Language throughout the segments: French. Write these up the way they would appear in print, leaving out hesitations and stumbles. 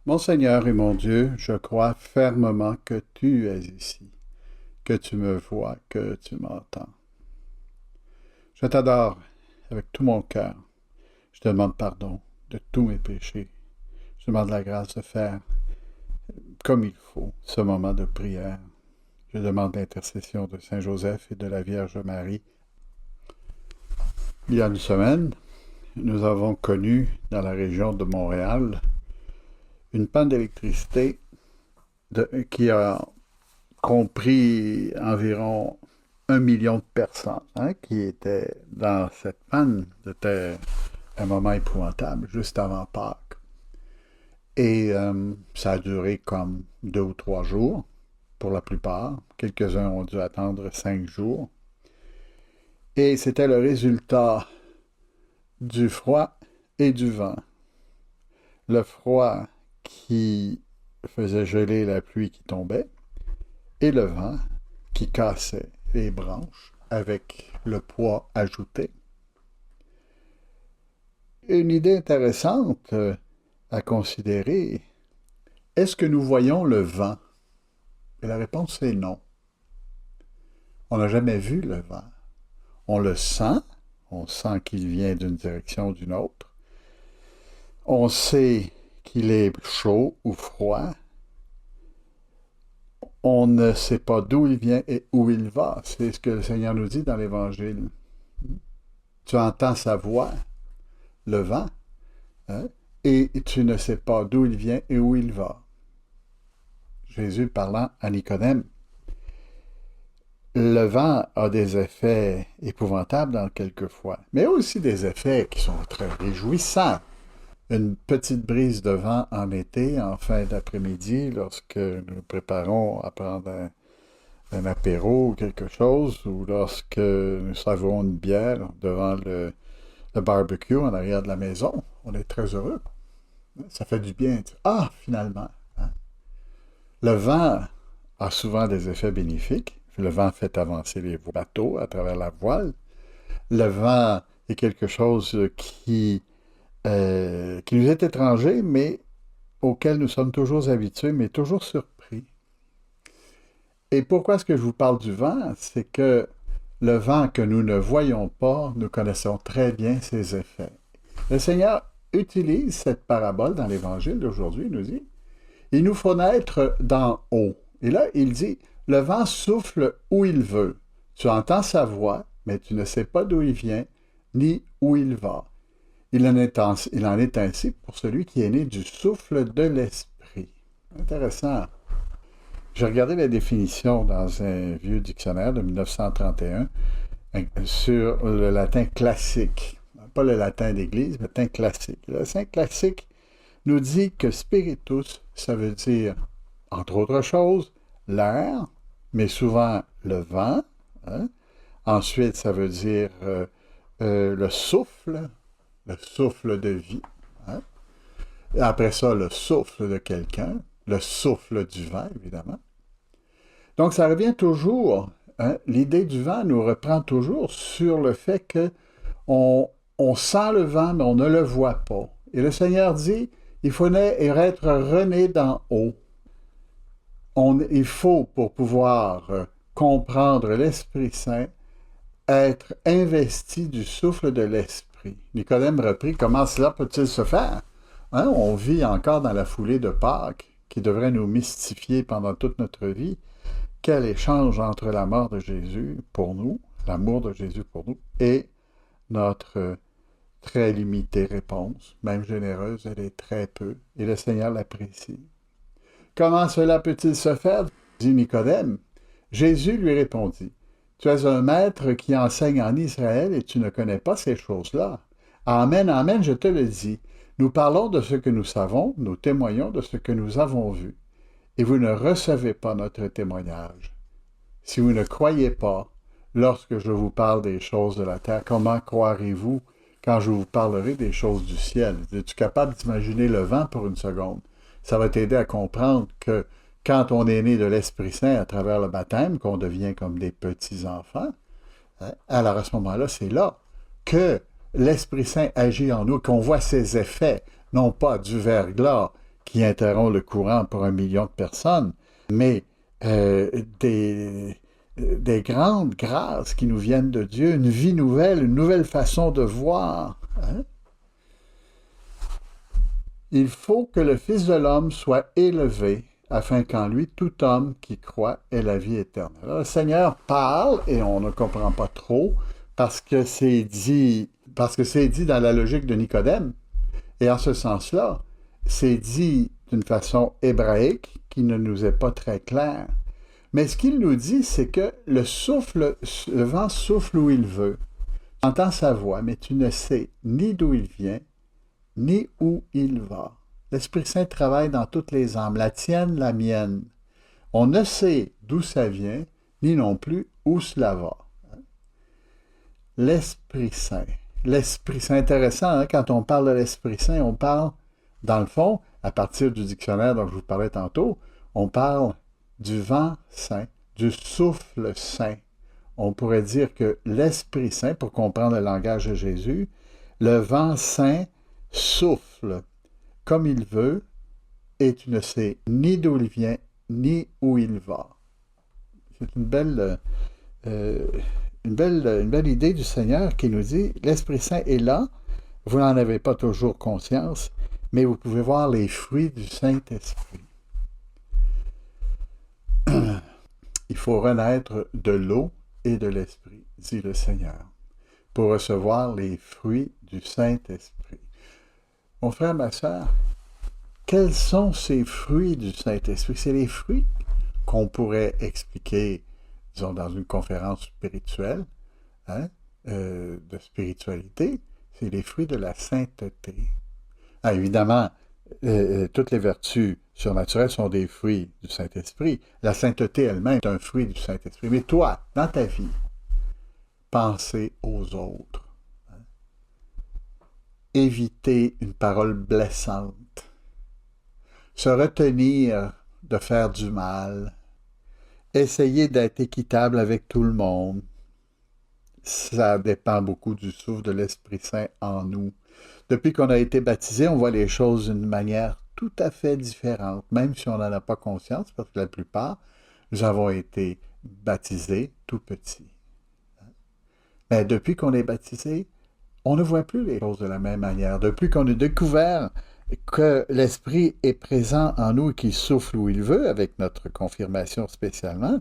Mon Seigneur et mon Dieu, je crois fermement que tu es ici, que tu me vois, que tu m'entends. Je t'adore avec tout mon cœur. Je te demande pardon de tous mes péchés. Je demande la grâce de faire comme il faut ce moment de prière. Je demande l'intercession de Saint Joseph et de la Vierge Marie. Il y a une semaine, nous avons connu dans la région de Montréal une panne d'électricité qui a compris environ 1 million de personnes qui étaient dans cette panne. C'était un moment épouvantable, juste avant Pâques. Et ça a duré comme 2 ou 3 jours, pour la plupart. Quelques-uns ont dû attendre 5 jours. Et c'était le résultat du froid et du vent. Le froid qui faisait geler la pluie qui tombait, et le vent qui cassait les branches avec le poids ajouté. Une idée intéressante à considérer, est-ce que nous voyons le vent? Et la réponse est non. On n'a jamais vu le vent. On le sent, on sent qu'il vient d'une direction ou d'une autre. On sait qu'il est chaud ou froid. On ne sait pas d'où il vient et où il va. C'est ce que le Seigneur nous dit dans l'Évangile. Tu entends sa voix, le vent, et tu ne sais pas d'où il vient et où il va. Jésus parlant à Nicodème. Le vent a des effets épouvantables dans quelquefois, mais aussi des effets qui sont très réjouissants. Une petite brise de vent en été, en fin d'après-midi, lorsque nous nous préparons à prendre un apéro ou quelque chose, ou lorsque nous savourons une bière devant le barbecue en arrière de la maison, on est très heureux. Ça fait du bien. Ah, finalement. Le vent a souvent des effets bénéfiques. Le vent fait avancer les bateaux à travers la voile. Le vent est quelque chose qui nous est étranger, mais auquel nous sommes toujours habitués, mais toujours surpris. Et pourquoi est-ce que je vous parle du vent? C'est que le vent que nous ne voyons pas, nous connaissons très bien ses effets. Le Seigneur utilise cette parabole dans l'Évangile d'aujourd'hui. Il nous dit, il nous faut naître d'en haut. Et là, il dit, le vent souffle où il veut. Tu entends sa voix, mais tu ne sais pas d'où il vient, ni où il va. Il en est ainsi pour celui qui est né du souffle de l'esprit. Intéressant. J'ai regardé la définition dans un vieux dictionnaire de 1931 sur le latin classique. Pas le latin d'église, mais le latin classique. Le latin classique nous dit que spiritus, ça veut dire, entre autres choses, l'air, mais souvent le vent. Ensuite, ça veut dire le souffle de vie. Après ça, le souffle de quelqu'un, le souffle du vent, évidemment. Donc, ça revient toujours, l'idée du vent nous reprend toujours sur le fait que on sent le vent, mais on ne le voit pas. Et le Seigneur dit, il faut être rené d'en haut. Il faut, pour pouvoir comprendre l'Esprit Saint, être investi du souffle de l'Esprit. Nicodème reprit, comment cela peut-il se faire? On vit encore dans la foulée de Pâques, qui devrait nous mystifier pendant toute notre vie. Quel échange entre la mort de Jésus pour nous, l'amour de Jésus pour nous, et notre très limitée réponse, même généreuse, elle est très peu, et le Seigneur l'apprécie. Comment cela peut-il se faire? Dit Nicodème. Jésus lui répondit, tu es un maître qui enseigne en Israël et tu ne connais pas ces choses-là. Amen, amen, je te le dis. Nous parlons de ce que nous savons, nous témoignons de ce que nous avons vu. Et vous ne recevez pas notre témoignage. Si vous ne croyez pas, lorsque je vous parle des choses de la terre, comment croirez-vous quand je vous parlerai des choses du ciel? Es-tu capable d'imaginer le vent pour une seconde? Ça va t'aider à comprendre que quand on est né de l'Esprit Saint à travers le baptême, qu'on devient comme des petits-enfants, alors à ce moment-là, c'est là que l'Esprit Saint agit en nous, qu'on voit ses effets, non pas du verglas qui interrompt le courant pour 1 million de personnes, mais des grandes grâces qui nous viennent de Dieu, une vie nouvelle, une nouvelle façon de voir. Hein? Il faut que le Fils de l'homme soit élevé, afin qu'en lui, tout homme qui croit ait la vie éternelle. Alors, le Seigneur parle, et on ne comprend pas trop, parce que c'est dit dans la logique de Nicodème, et en ce sens-là, c'est dit d'une façon hébraïque qui ne nous est pas très claire. Mais ce qu'il nous dit, c'est que le vent souffle où il veut. Tu entends sa voix, mais tu ne sais ni d'où il vient, ni où il va. L'Esprit Saint travaille dans toutes les âmes, la tienne, la mienne. On ne sait d'où ça vient, ni non plus où cela va. L'Esprit Saint. L'Esprit Saint, intéressant, hein? Quand on parle de l'Esprit Saint, on parle, dans le fond, à partir du dictionnaire dont je vous parlais tantôt, on parle du vent saint, du souffle saint. On pourrait dire que l'Esprit Saint, pour comprendre le langage de Jésus, le vent saint souffle comme il veut, et tu ne sais ni d'où il vient, ni où il va. C'est une belle idée du Seigneur qui nous dit, l'Esprit Saint est là, vous n'en avez pas toujours conscience, mais vous pouvez voir les fruits du Saint-Esprit. Il faut renaître de l'eau et de l'Esprit, dit le Seigneur, pour recevoir les fruits du Saint-Esprit. Mon frère, ma sœur, quels sont ces fruits du Saint-Esprit? C'est les fruits qu'on pourrait expliquer, disons, dans une conférence spirituelle, hein, de spiritualité. C'est les fruits de la sainteté. Ah, évidemment, toutes les vertus surnaturelles sont des fruits du Saint-Esprit. La sainteté elle-même est un fruit du Saint-Esprit. Mais toi, dans ta vie, pensez aux autres. Éviter une parole blessante, se retenir de faire du mal, essayer d'être équitable avec tout le monde. Ça dépend beaucoup du souffle de l'Esprit Saint en nous. Depuis qu'on a été baptisé, on voit les choses d'une manière tout à fait différente, même si on n'en a pas conscience, parce que la plupart, nous avons été baptisés tout petits. Mais depuis qu'on est baptisé, on ne voit plus les choses de la même manière. Depuis qu'on a découvert que l'Esprit est présent en nous et qu'il souffle où il veut, avec notre confirmation spécialement,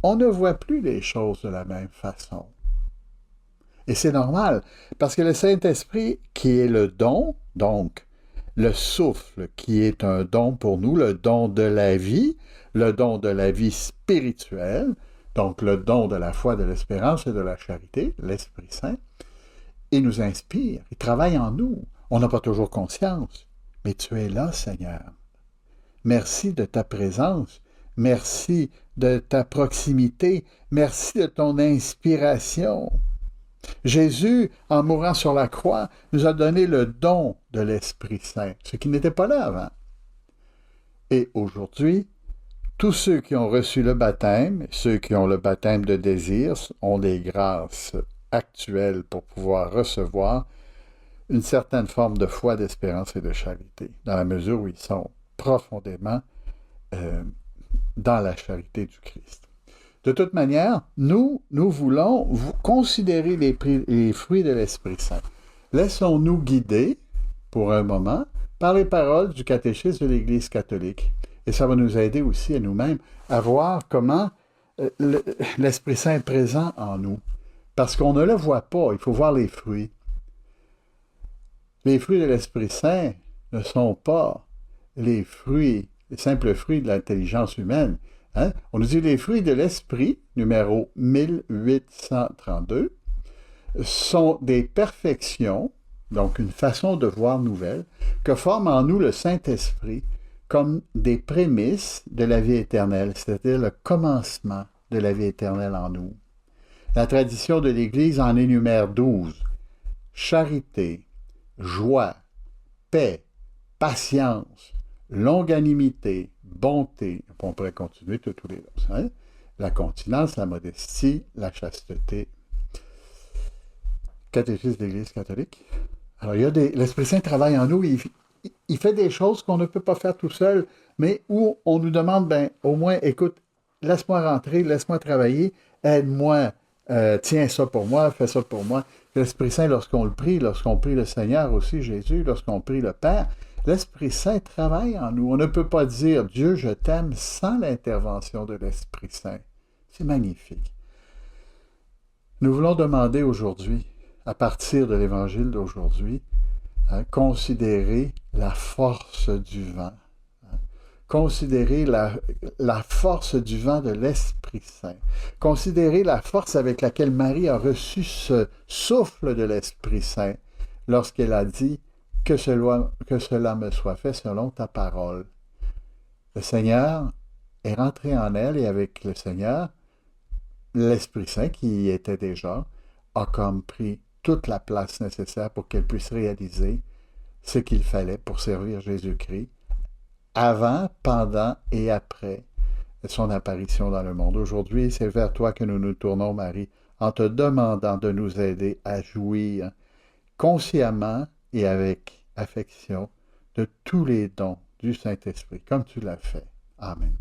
on ne voit plus les choses de la même façon. Et c'est normal, parce que le Saint-Esprit, qui est le don, donc le souffle qui est un don pour nous, le don de la vie spirituelle, donc le don de la foi, de l'espérance et de la charité, l'Esprit Saint, il nous inspire, il travaille en nous. On n'a pas toujours conscience, mais tu es là, Seigneur. Merci de ta présence, merci de ta proximité, merci de ton inspiration. Jésus, en mourant sur la croix, nous a donné le don de l'Esprit Saint, ce qui n'était pas là avant. Et aujourd'hui, tous ceux qui ont reçu le baptême, ceux qui ont le baptême de désir, ont des grâces actuelles pour pouvoir recevoir une certaine forme de foi, d'espérance et de charité, dans la mesure où ils sont profondément dans la charité du Christ. De toute manière, nous voulons considérer les fruits de l'Esprit Saint. Laissons-nous guider, pour un moment, par les paroles du catéchisme de l'Église catholique. Et ça va nous aider aussi à nous-mêmes à voir comment l'Esprit Saint est présent en nous. Parce qu'on ne le voit pas, il faut voir les fruits. Les fruits de l'Esprit Saint ne sont pas les simples fruits de l'intelligence humaine. Hein? On nous dit les fruits de l'Esprit, numéro 1832, sont des perfections, donc une façon de voir nouvelle, que forme en nous le Saint-Esprit comme des prémices de la vie éternelle, c'est-à-dire le commencement de la vie éternelle en nous. La tradition de l'Église en énumère 12. Charité, joie, paix, patience, longanimité, bonté. On pourrait continuer tous les autres. Hein? La continence, la modestie, la chasteté. Catéchisme de l'Église catholique. Alors, l'Esprit Saint travaille en nous, il fait des choses qu'on ne peut pas faire tout seul, mais où on nous demande, ben, au moins, écoute, laisse-moi rentrer, laisse-moi travailler, aide-moi, tiens ça pour moi, fais ça pour moi. L'Esprit Saint, lorsqu'on prie le Seigneur aussi, Jésus, lorsqu'on prie le Père, l'Esprit Saint travaille en nous. On ne peut pas dire Dieu, je t'aime sans l'intervention de l'Esprit Saint. C'est magnifique. Nous voulons demander aujourd'hui, à partir de l'Évangile d'aujourd'hui, considérer la force du vent. Considérer la force du vent de l'Esprit Saint. Considérer la force avec laquelle Marie a reçu ce souffle de l'Esprit Saint lorsqu'elle a dit que cela me soit fait selon ta parole. Le Seigneur est rentré en elle et avec le Seigneur, l'Esprit Saint qui y était déjà, a comme pris toute la place nécessaire pour qu'elle puisse réaliser ce qu'il fallait pour servir Jésus-Christ avant, pendant et après son apparition dans le monde. Aujourd'hui, c'est vers toi que nous nous tournons, Marie, en te demandant de nous aider à jouir consciemment et avec affection de tous les dons du Saint-Esprit, comme tu l'as fait. Amen.